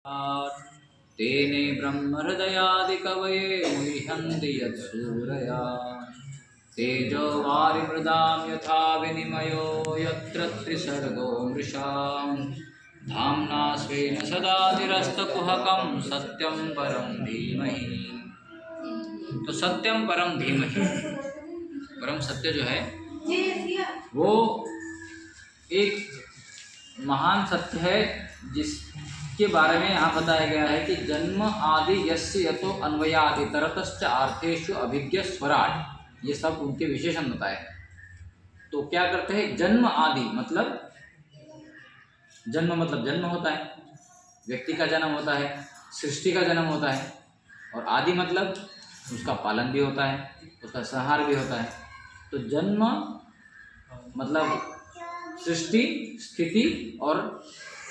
तेने ब्रह्महृदयादिकवये मुह्यन्ति यत्सूरया तेजो वारिमृदां यथा विनिमयो यत्र त्रिसर्गो मृषां धाम्ना स्वेन सदा निरस्तकुहकं सत्यं परं धीमहि। तो सत्यम परम धीमहि, परम सत्य जो है वो एक महान सत्य है जिसके बारे में यहाँ बताया गया है कि जन्म आदि यस्य यतो अन्वयादि तरतश्च अर्थेषु अभिज्ञ स्वराट, ये सब उनके विशेषण बताए। तो क्या करते हैं, जन्म आदि मतलब जन्म होता है, व्यक्ति का जन्म होता है, सृष्टि का जन्म होता है, और आदि मतलब उसका पालन भी होता है, उसका संहार भी होता है। तो जन्म मतलब सृष्टि, स्थिति और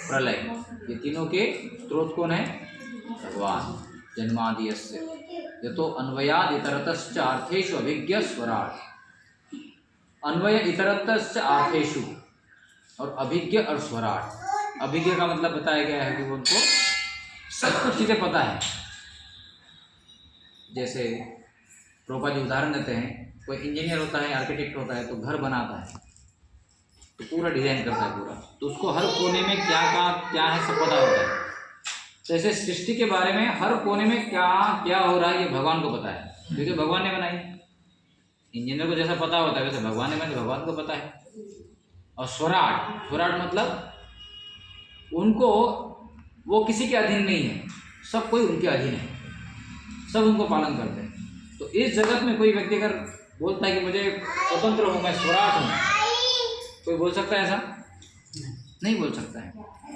प्रलय, ये तीनों के स्रोत कौन है, भगवान। जन्मादि यस्य यतो अन्वयाद इतरतश्च अर्थेषु अभिज्ञ स्वराट, अन्वय इतरतश्च अर्थेषु और अभिज्ञ और स्वराट। अभिज्ञ का मतलब बताया गया है कि उनको सब कुछ चीज़ें पता है। जैसे प्रभुपाद जी उदाहरण देते हैं, कोई इंजीनियर होता है, आर्किटेक्ट होता है, तो घर बनाता है तो पूरा डिजाइन करता है पूरा, तो उसको हर कोने में क्या है सब पता होता है। तो ऐसे सृष्टि के बारे में हर कोने में क्या क्या हो रहा है ये भगवान को पता है, क्योंकि भगवान ने बनाई। इंजीनियर को जैसा पता होता है वैसे भगवान ने बनाई, भगवान को पता है। और स्वराट, स्वराट मतलब उनको, वो किसी के अधीन नहीं है, सब कोई उनके अधीन है, सब उनको पालन करते हैं। तो इस जगत में कोई व्यक्ति अगर बोलता है कि मुझे स्वतंत्र हूँ, मैं स्वराट हूँ, कोई बोल सकता है ऐसा? नहीं बोल सकता है।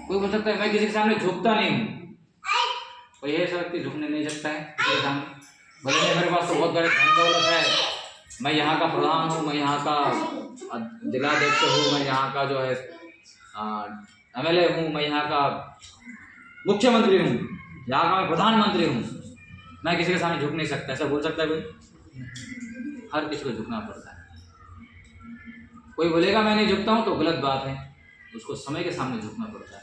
कोई बोल सकता है मैं किसी के सामने झुकता नहीं हूँ, कोई ऐसा व्यक्ति झुकने नहीं सकता है किसी के सामने। भले मेरे पास तो बहुत बड़े धन दौलत है, मैं यहाँ का प्रधान हूँ, मैं यहाँ का जिलाध्यक्ष हूँ, मैं यहाँ का जो है MLA हूँ, मैं यहाँ का मुख्यमंत्री हूँ, यहाँ का मैं प्रधानमंत्री हूँ, मैं किसी के सामने झुक नहीं सकता, ऐसा बोल सकता है कोई? हर किसी को झुकना पड़ता है। कोई बोलेगा मैं नहीं झुकता हूँ तो गलत बात है, उसको समय के सामने झुकना पड़ता है,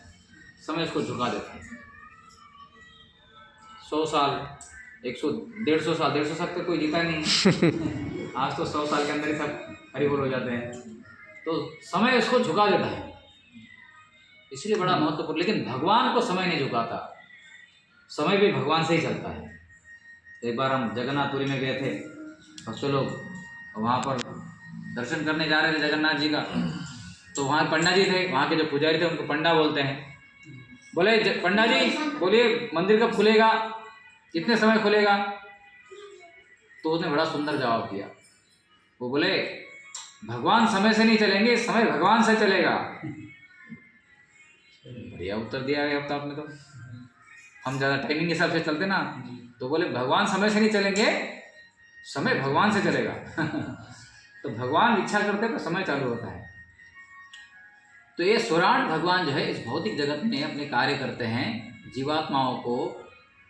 समय उसको झुका देता है। 100 साल 100 साल 150 साल तक कोई जीता नहीं है। आज तो 100 साल के अंदर ही सब हरी बोल हो जाते हैं, तो समय उसको झुका देता है, इसलिए बड़ा महत्वपूर्ण। लेकिन भगवान को समय नहीं झुकाता, समय भी भगवान से ही चलता है। एक बार हम जगन्नाथपुरी में गए थे, भक्त लोग वहाँ पर दर्शन करने जा रहे थे जगन्नाथ जी का, तो वहाँ पंडा जी थे, वहाँ के जो पुजारी थे उनको पंडा बोलते हैं। बोले पंडा जी बोलिए मंदिर कब खुलेगा, कितने समय खुलेगा? तो उसने बड़ा सुंदर जवाब दिया, वो बोले भगवान समय से नहीं चलेंगे, समय भगवान से चलेगा। बढ़िया उत्तर दिया है। अब तो आपने, तो हम ज़्यादा टाइमिंग के हिसाब से चलते ना, तो बोले भगवान समय से नहीं चलेंगे, समय भगवान से चलेगा। तो भगवान इच्छा करते तो समय चालू होता है। तो ये स्वराट भगवान जो है इस भौतिक जगत में अपने कार्य करते हैं, जीवात्माओं को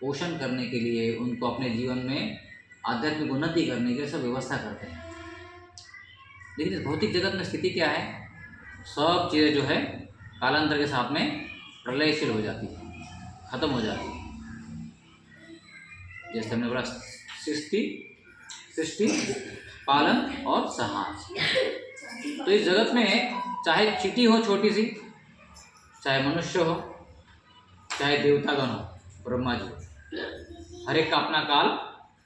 पोषण करने के लिए, उनको अपने जीवन में आध्यात्मिक उन्नति करने के लिए सब व्यवस्था करते हैं। लेकिन इस भौतिक जगत में स्थिति क्या है, सब चीज़ें जो है कालांतर के साथ में प्रलयशील हो जाती है, खत्म हो जाती है। जैसे हमने बोला सृष्टि, पालन और संहार। तो इस जगत में चाहे चींटी हो छोटी सी, चाहे मनुष्य हो, चाहे देवतागण हो, ब्रह्मा जी, हर एक का अपना काल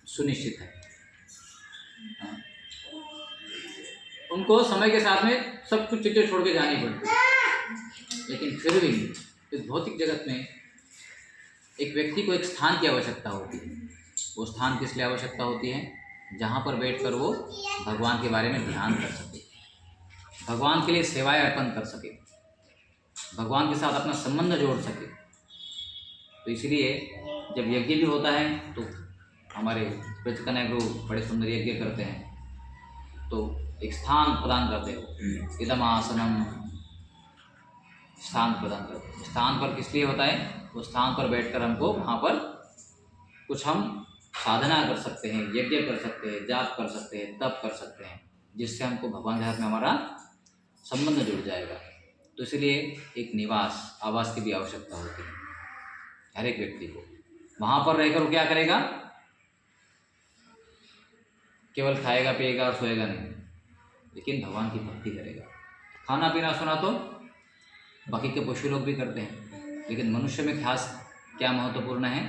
सुनिश्चित है। उनको समय के साथ में सब कुछ चीज़ें छोड़ के जानी पड़ती है। लेकिन फिर भी इस भौतिक जगत में एक व्यक्ति को एक स्थान की आवश्यकता होती है। वो स्थान किस लिए आवश्यकता होती है? जहाँ पर बैठकर वो भगवान के बारे में ध्यान कर सके, भगवान के लिए सेवाएं अर्पण कर सके, भगवान के साथ अपना संबंध जोड़ सके। तो इसलिए जब यज्ञ भी होता है तो हमारे ब्रजकन्या गुरु बड़े सुंदर यज्ञ करते हैं, तो एक स्थान प्रदान करते हो, इदम आसनम, स्थान प्रदान करते हैं। स्थान पर किस लिए होता है? उस स्थान पर बैठकर हमको वहाँ पर कुछ हम साधना कर सकते हैं, यज्ञ कर सकते हैं, जाप कर सकते हैं, तप कर सकते हैं, जिससे हमको भगवान के साथ में हमारा संबंध जुड़ जाएगा। तो इसलिए एक निवास, आवास की भी आवश्यकता होती है। हर एक व्यक्ति को। वहाँ पर रहकर वो क्या करेगा? केवल खाएगा पिएगा और सोएगा नहीं, लेकिन भगवान की भक्ति करेगा। खाना पीना सोना तो बाकी के पशु लोग भी करते हैं, लेकिन मनुष्य में खास क्या महत्वपूर्ण है?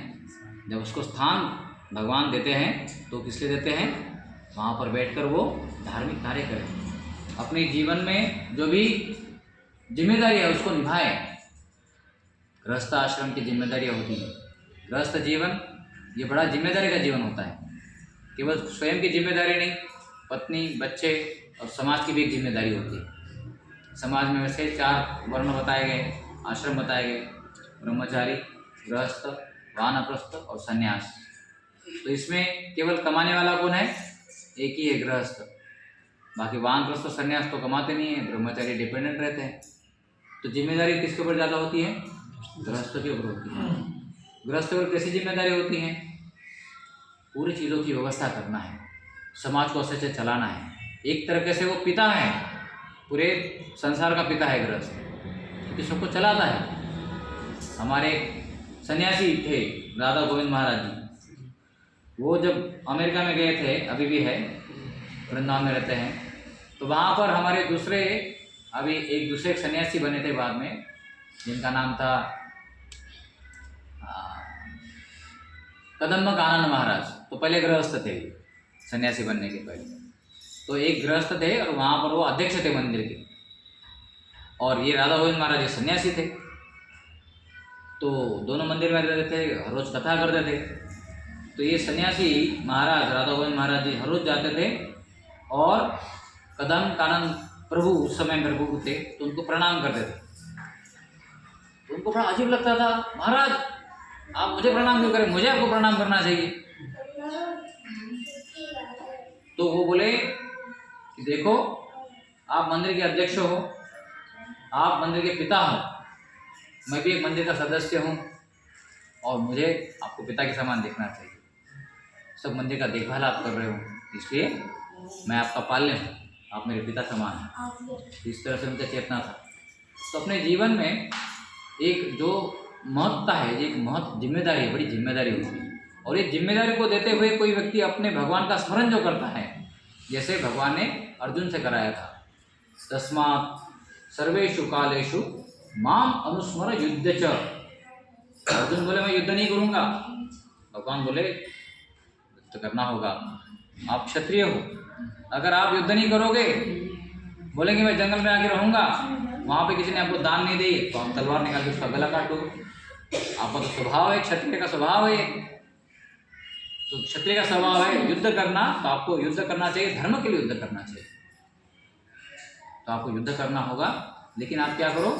जब उसको स्थान भगवान देते हैं तो किस लिए देते हैं? वहाँ पर बैठकर वो धार्मिक कार्य करें, अपने जीवन में जो भी जिम्मेदारी है उसको निभाए। गृहस्थ आश्रम की जिम्मेदारियाँ होती हैं। गृहस्थ जीवन ये बड़ा जिम्मेदारी का जीवन होता है। केवल स्वयं की जिम्मेदारी नहीं, पत्नी, बच्चे और समाज की भी एक जिम्मेदारी होती है। समाज में वैसे 4 वर्ण बताए गए, आश्रम बताए गए: ब्रह्मचारी, गृहस्थ, वानप्रस्थ और सन्यास। तो इसमें केवल कमाने वाला कौन है? एक ही है, गृहस्थ। बाकी वानप्रस्थ, सन्यास तो कमाते नहीं है, ब्रह्मचारी डिपेंडेंट रहते हैं। तो जिम्मेदारी किसके ऊपर ज़्यादा होती है? गृहस्थ के ऊपर होती है। गृहस्थ पर कैसी जिम्मेदारी होती है? पूरी चीज़ों की व्यवस्था करना है, समाज को अच्छे से चलाना है। एक तरीके से वो पिता है, पूरे संसार का पिता है गृहस्थ, क्योंकि सबको चलाता है। हमारे सन्यासी थे राधा गोविंद महाराज जी, वो जब अमेरिका में गए थे, अभी भी है, वृंदावन में रहते हैं, तो वहाँ पर हमारे एक दूसरे सन्यासी बने थे बाद में, जिनका नाम था कदम्ब कानन महाराज। तो पहले गृहस्थ थे, सन्यासी बनने के पहले। तो एक गृहस्थ थे और वहाँ पर वो अध्यक्ष थे मंदिर के, और ये राधा गोविंद महाराज जी सन्यासी थे। तो दोनों मंदिर में रहते थे, हर रोज़ कथा करते थे। तो ये सन्यासी महाराज राधा गोविंद महाराज जी हर रोज़ जाते थे, और कदम कानन प्रभु उस समय प्रभु थे, तो उनको प्रणाम करते थे। तो उनको बड़ा अजीब लगता था, महाराज आप मुझे प्रणाम क्यों करें, मुझे आपको प्रणाम करना चाहिए। तो वो बोले कि देखो, आप मंदिर के अध्यक्ष हो, आप मंदिर के पिता हो, मैं भी एक मंदिर का सदस्य हूँ, और मुझे आपको पिता के समान देखना चाहिए। सब मंदिर का देखभाल आप कर रहे हो, इसलिए मैं आपका पाल्य हूँ, आप मेरे पिता समान हैं। इस तरह से उनका चेतना था। तो अपने जीवन में एक जो महत्ता है, एक जिम्मेदारी है, बड़ी जिम्मेदारी होती है। और ये जिम्मेदारी को देते हुए कोई व्यक्ति अपने भगवान का स्मरण जो करता है, जैसे भगवान ने अर्जुन से कराया था, तस्मात् सर्वेषु कालेषु माम अनुस्मर युद्ध च। अर्जुन बोले मैं युद्ध नहीं करूँगा, भगवान बोले युद्ध करना होगा, आप क्षत्रिय हो, अगर आप युद्ध नहीं करोगे, बोलेंगे मैं जंगल में आके रहूँगा, वहाँ पे किसी ने आपको दान नहीं दी, तो हम तलवार निकाल के उसका गला काट दोगे। आपका तो स्वभाव है, क्षत्रिय का स्वभाव है, तो क्षत्रिय का स्वभाव है युद्ध करना, तो आपको युद्ध करना चाहिए, धर्म के लिए युद्ध करना चाहिए। तो आपको युद्ध करना होगा, लेकिन आप क्या करो,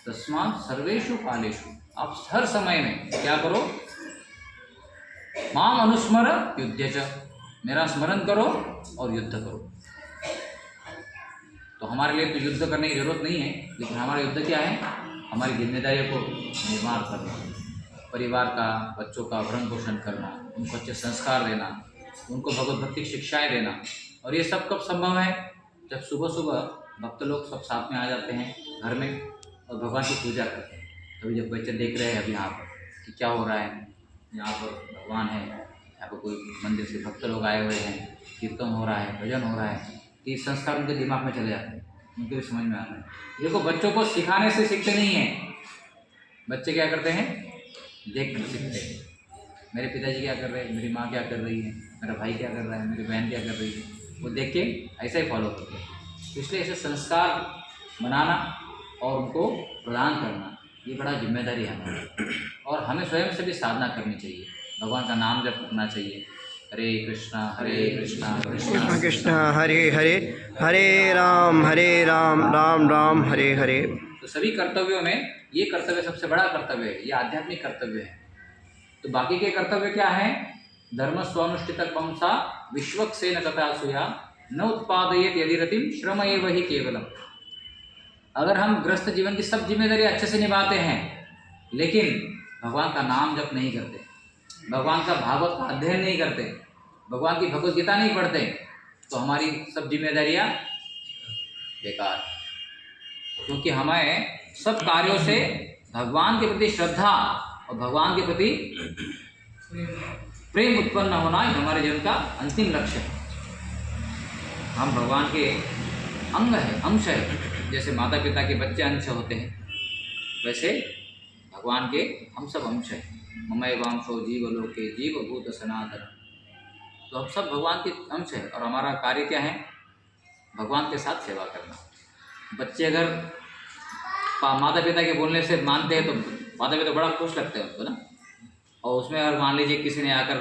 तस्मात् सर्वेषु कालेषु, आप हर समय में क्या करो, माम अनुस्मर युद्ध च, मेरा स्मरण करो और युद्ध करो। तो हमारे लिए तो युद्ध करने की जरूरत नहीं है, लेकिन हमारा युद्ध क्या है, हमारी जिम्मेदारियों को निर्माण करना, परिवार का, बच्चों का भरण पोषण करना, उनको अच्छे संस्कार देना, उनको भगवत भक्ति की शिक्षाएँ देना। और ये सब कब संभव है, जब सुबह सुबह भक्त लोग सब साथ में आ जाते हैं घर में और भगवान की पूजा करते हैं। तभी जब बच्चे देख रहे हैं अभी यहाँ पर कि क्या हो रहा है, यहाँ पर भगवान है, यहाँ पर कोई मंदिर से भक्त लोग आए हुए हैं, कीर्तन हो रहा है, भजन हो रहा है, ये संस्कार उनके दिमाग में चले जाते हैं, उनके भी समझ में आता है। देखो, बच्चों को सिखाने से सीखते नहीं हैं, बच्चे क्या करते हैं, देख कर सीखते हैं। मेरे पिताजी क्या कर रहे हैं, मेरी माँ क्या कर रही है, मेरा भाई क्या कर रहा है, मेरी बहन क्या कर रही है, वो देख के ऐसा ही फॉलो करते हैं। इसलिए ऐसे संस्कार बनाना और उनको प्रदान करना, ये बड़ा जिम्मेदारी है हमारी। और हमें स्वयं से भी साधना करनी चाहिए, भगवान का नाम जप करना चाहिए। हरे कृष्णा कृष्णा कृष्ण हरे हरे, हरे राम राम राम हरे हरे। तो सभी कर्तव्यों में ये कर्तव्य सबसे बड़ा कर्तव्य है, ये आध्यात्मिक कर्तव्य है। तो बाकी के कर्तव्य क्या है, धर्म स्वानुष्ठित पंसा विश्वक से न कथा सुया न उत्पादयेत यदि रतिम श्रम एव ही केवलम। अगर हम गृहस्थ जीवन की सब जिम्मेदारी अच्छे से निभाते हैं, लेकिन भगवान का नाम जप नहीं करते, भगवान का भागवत का अध्ययन नहीं करते, भगवान की भगवत गीता नहीं पढ़ते, तो हमारी सब जिम्मेदारियां बेकार। क्योंकि हमें सब कार्यों से भगवान के प्रति श्रद्धा और भगवान के प्रति प्रेम उत्पन्न होना ही हमारे जीवन का अंतिम लक्ष्य है। हम भगवान के अंग है, अंश है। जैसे माता पिता के बच्चे अंश होते हैं, वैसे भगवान के हम सब अंश है। ममैवांशो जीवलोके जीवभूत सनातन। तो हम सब भगवान के अंश है और हमारा कार्य क्या है? भगवान के साथ सेवा करना। बच्चे अगर माता पिता के बोलने से मानते हैं तो माता पिता बड़ा खुश लगते हैं उनको ना। और उसमें अगर मान लीजिए किसी ने आकर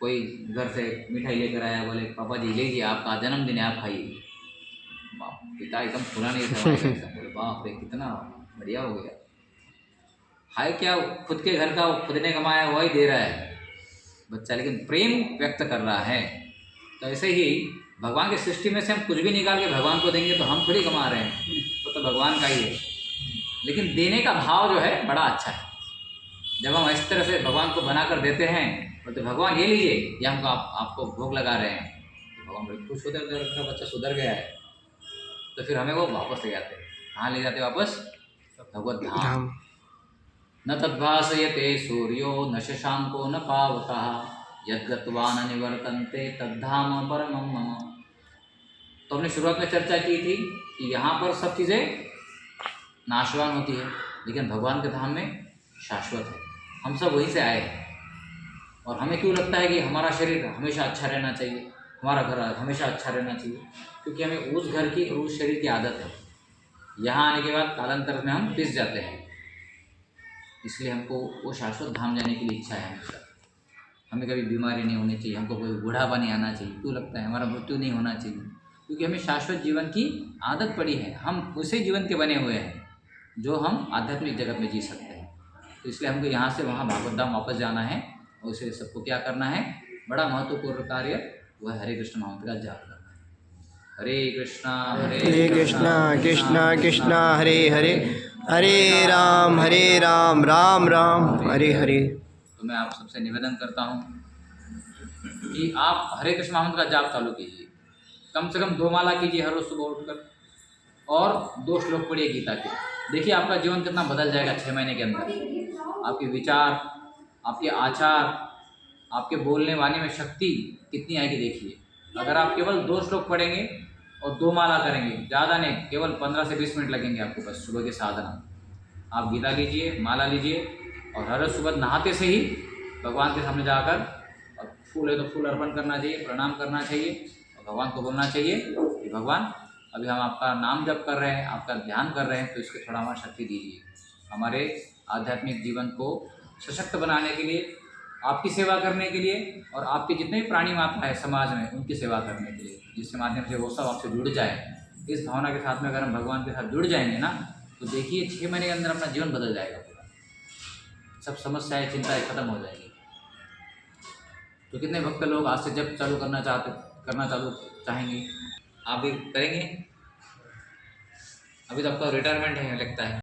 कोई घर से मिठाई लेकर आया, बोले पापा जी लीजिए आपका जन्मदिन है, आप खाइए। पिता एकदम खुला नहीं था, बोले बाप रे कितना बढ़िया हो गया। हाय क्या खुद के घर का खुद ने कमाया वही दे रहा है बच्चा, लेकिन प्रेम व्यक्त कर रहा है। तो ऐसे ही भगवान की सृष्टि में से हम कुछ भी निकाल के भगवान को देंगे तो हम थोड़ी कमा रहे हैं, तो भगवान का ही है। लेकिन देने का भाव जो है बड़ा अच्छा है। जब हम इस तरह से भगवान को बनाकर देते हैं तो भगवान ये लीजिए, या हमको आपको भोग लगा रहे हैं, तो भगवान बड़े खुश होते हैं, उनका बच्चा सुधर गया है। तो फिर हमें वो वापस ले जाते हैं। कहाँ ले जाते वापस? भगवत धाम। न तद्भासयते सूर्यो न शशांको न पावकः यद्गत्वा न निवर्तन्ते तद्धाम परमं मम। तो हमने शुरुआत में चर्चा की थी कि यहाँ पर सब चीज़ें नाशवान होती है, लेकिन भगवान के धाम में शाश्वत है। हम सब वहीं से आए हैं और हमें क्यों लगता है कि हमारा शरीर हमेशा अच्छा रहना चाहिए, हमारा घर हमेशा अच्छा रहना चाहिए? क्योंकि हमें उस घर की और उस शरीर की आदत है। यहाँ आने के बाद कालांतर में हम पिस जाते हैं, इसलिए हमको वो शाश्वत धाम जाने की इच्छा है हमेशा। हमें कभी बीमारी नहीं होनी चाहिए, हमको कोई बुढ़ापा नहीं आना चाहिए। क्यों लगता है? हमारा मृत्यु नहीं होना चाहिए, क्योंकि हमें शाश्वत जीवन की आदत पड़ी है। हम उसी जीवन के बने हुए हैं जो हम आध्यात्मिक जगत में जी सकते हैं। तो इसलिए हमको यहाँ से वहाँ भागवत धाम वापस जाना है और उसे सबको क्या करना है? बड़ा महत्वपूर्ण कार्य वह हरे कृष्ण महामंत्र का जाप करना है। हरे कृष्णा कृष्णा कृष्णा हरे हरे, हरे राम राम राम हरे हरे। तो मैं आप सबसे निवेदन करता हूँ कि आप हरे कृष्ण महामंत्र का जाप चालू कीजिए। कम से कम 2 माला कीजिए हर रोज सुबह उठकर, और 2 श्लोक पढ़िए गीता के। देखिए आपका जीवन कितना बदल जाएगा 6 महीने के अंदर। आपके विचार, आपके आचार, आपके बोलने वाले में शक्ति कितनी आएगी देखिए। अगर आप केवल 2 श्लोक पढ़ेंगे और 2 माला करेंगे, ज़्यादा नहीं, केवल 15 से 20 मिनट लगेंगे आपको बस सुबह की साधना। आप गीता लीजिए, माला लीजिए और हर रोज सुबह नहाते से ही भगवान के सामने जाकर, और फूल है तो फूल अर्पण करना चाहिए, प्रणाम करना चाहिए और भगवान को बोलना चाहिए कि भगवान अभी हम आपका नाम जप कर रहे हैं, आपका ध्यान कर रहे हैं, तो इसके थोड़ा हमारी शक्ति दीजिए। हमारे आध्यात्मिक जीवन को सशक्त बनाने के लिए, आपकी सेवा करने के लिए और आपके जितने भी प्राणी माता है समाज में उनकी सेवा करने के लिए, जिसके माध्यम से वो सब आपसे जुड़ जाए। इस भावना के साथ में अगर हम भगवान के साथ जुड़ जाएंगे ना, तो देखिए 6 महीने के अंदर अपना जीवन बदल जाएगा पूरा। सब समस्याएं, चिंताएं खत्म हो जाएगी। तो कितने भक्त लोग आज से जब चालू करना चालू चाहेंगे? आप भी करेंगे? अभी तो आपका रिटायरमेंट है लगता है।